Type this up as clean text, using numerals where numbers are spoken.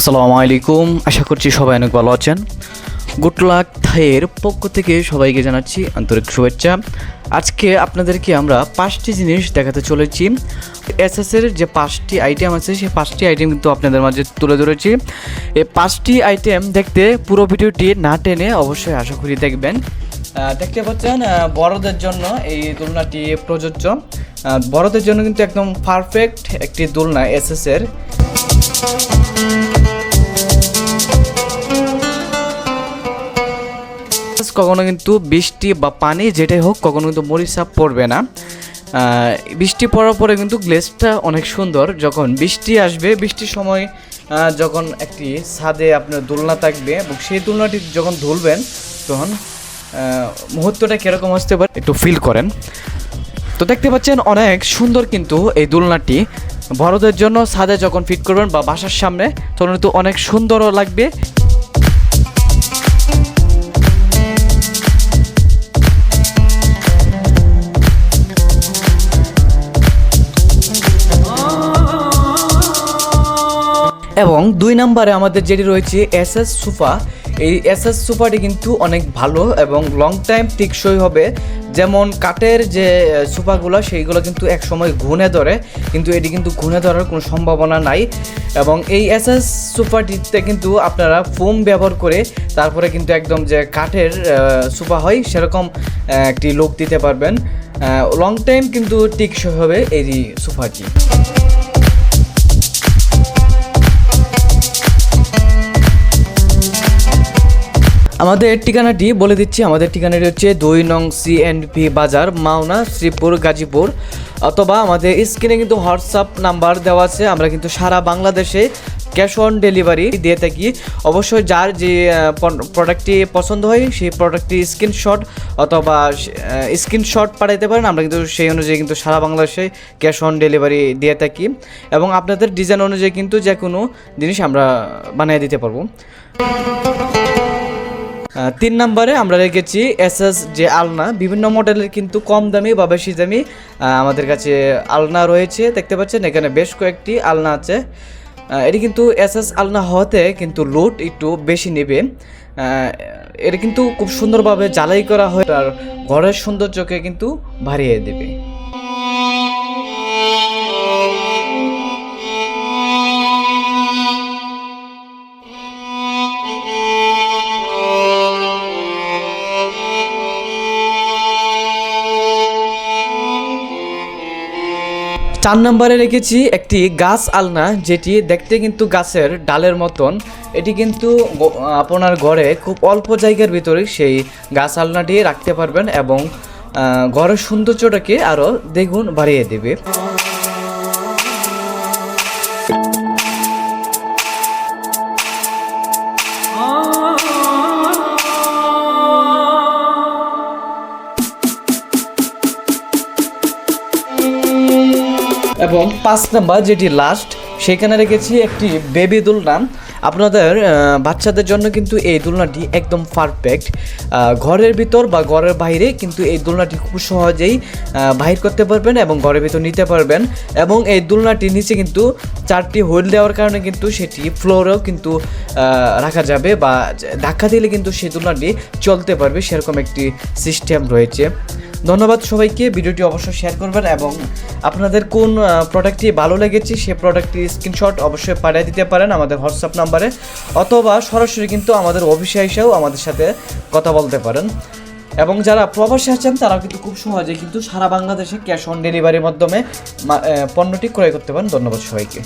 আসসালামু আলাইকুম, আশা করছি সবাই অনেক ভালো আছেন। গুড লাক থাইয়ের পক্ষ থেকে সবাইকে জানাচ্ছি আন্তরিক শুভেচ্ছা। আজকে আপনাদেরকে আমরা 5টি জিনিস দেখাতে চলেছি। এসএসের যে 5টি আইটেম আছে সেই 5টি আইটেম কিন্তু আপনাদের মাঝে তুলে ধরেছি। এই 5টি আইটেম দেখতে পুরো ভিডিওটি না টেনে অবশ্যই আশা করি দেখবেন। দেখতে পাচ্ছেন বড়দের জন্য এই দোলনাটি প্রযোজ্য। বড়দের জন্য কিন্তু একদম পারফেক্ট একটি দোলনা এসএসের। কখনো কিন্তু বৃষ্টি বা পানি যেটাই হোক কখনো কিন্তু মরিচাপ পড়বে না। বৃষ্টি পড়ার পরে কিন্তু গ্লেজটা অনেক সুন্দর। যখন বৃষ্টি আসবে, বৃষ্টির সময় যখন একটি ছাদে আপনার দোলনা থাকবে এবং সেই দোলনাটি যখন ধুলবেন তখন মুহূর্তটা কীরকম আসতে পারে একটু ফিল করেন। তো দেখতে পাচ্ছেন অনেক সুন্দর কিন্তু এই দোলনাটি। বড়দের জন্য ছাদে যখন ফিট করবেন বা বাসার সামনে তখন কিন্তু অনেক সুন্দরও লাগবে। এবং 2 নম্বরে আমাদের যেটি রয়েছে এসএস সোফা। এই এসএস সোফাটি কিন্তু অনেক ভালো এবং লং টাইম টেকসই হবে। যেমন কাঠের যে সোফাগুলো সেইগুলো কিন্তু এক সময় ঘুণে ধরে, কিন্তু এটি কিন্তু ঘুণে ধরার কোনো সম্ভাবনা নাই। এবং এই এসএস সোফাটিতে কিন্তু আপনারা ফোম ব্যবহার করে তারপরে কিন্তু একদম যে কাঠের সোফা হয় সেরকম একটি লুক দিতে পারবেন। লং টাইম কিন্তু টেকসই হবে এই সোফাটি। আমাদের ঠিকানাটি বলে দিচ্ছি। আমাদের ঠিকানাটি হচ্ছে 2 নং CNP বাজার, মাওনা, শ্রীপুর, গাজীপুর। অথবা আমাদের স্ক্রিনে কিন্তু হোয়াটসঅ্যাপ নাম্বার দেওয়া আছে। আমরা কিন্তু সারা বাংলাদেশে ক্যাশ অন ডেলিভারি দিয়ে থাকি। অবশ্যই যার যে প্রোডাক্টটি পছন্দ হয় সেই প্রোডাক্টটি স্ক্রিনশট পাঠাইতে পারেন। আমরা কিন্তু সেই অনুযায়ী কিন্তু সারা বাংলাদেশে ক্যাশ অন ডেলিভারি দিয়ে থাকি এবং আপনাদের ডিজাইন অনুযায়ী কিন্তু যে কোনো জিনিস আমরা বানিয়ে দিতে পারবো। 3 নম্বরে আমরা রেখেছি এসএস যে আলনা। বিভিন্ন মডেলের কিন্তু কম দামি বা বেশি দামি আমাদের কাছে আলনা রয়েছে। দেখতে পাচ্ছেন এখানে বেশ কয়েকটি আলনা আছে। এটি কিন্তু এসএস আলনা হতে কিন্তু লোড একটু বেশি নেবে। এটা কিন্তু খুব সুন্দরভাবে জ্বালাই করা হয় আর ঘরের সৌন্দর্যকে কিন্তু বাড়িয়ে দেবে। চার নম্বরে রেখেছি একটি গাছ আলনা, যেটি দেখতে কিন্তু গাছের ডালের মতন। এটি কিন্তু আপনার ঘরে খুব অল্প জায়গার ভিতরে সেই গাছ আলনাটি রাখতে পারবেন এবং ঘরের সৌন্দর্যটাকে আরও দ্বিগুণ বাড়িয়ে দেবে। এবং 5 নম্বর যেটি লাস্ট, সেখানে রেখেছি একটি বেবি দোলনা। আপনাদের বাচ্চাদের জন্য কিন্তু এই দোলনাটি একদম পারফেক্ট। ঘরের ভিতর বা ঘরের বাইরে কিন্তু এই দোলনাটি খুব সহজেই বাহির করতে পারবেন এবং ঘরের ভিতর নিতে পারবেন। এবং এই দোলনাটির নিচে কিন্তু 4টি হুইল দেওয়ার কারণে কিন্তু সেটি ফ্লোরেও কিন্তু রাখা যাবে বা ধাক্কা দিলে কিন্তু সেই দোলনাটি চলতে পারবে, সেরকম একটি সিস্টেম রয়েছে। ধন্যবাদ সবাইকে। ভিডিওটি অবশ্যই শেয়ার করবেন এবং আপনাদের কোন প্রোডাক্টটি ভালো লেগেছে সেই প্রোডাক্টটির স্ক্রিনশট অবশ্যই পাঠিয়ে দিতে পারেন আমাদের হোয়াটসঅ্যাপ নাম্বারে, অথবা সরাসরি কিন্তু আমাদের অফিসে এসেও আমাদের সাথে কথা বলতে পারেন। এবং যারা প্রবাসী আছেন তারাও কিন্তু খুব সহজে কিন্তু সারা বাংলাদেশে ক্যাশ অন ডেলিভারির মাধ্যমে পণ্যটি ক্রয় করতে পারেন। ধন্যবাদ সবাইকে।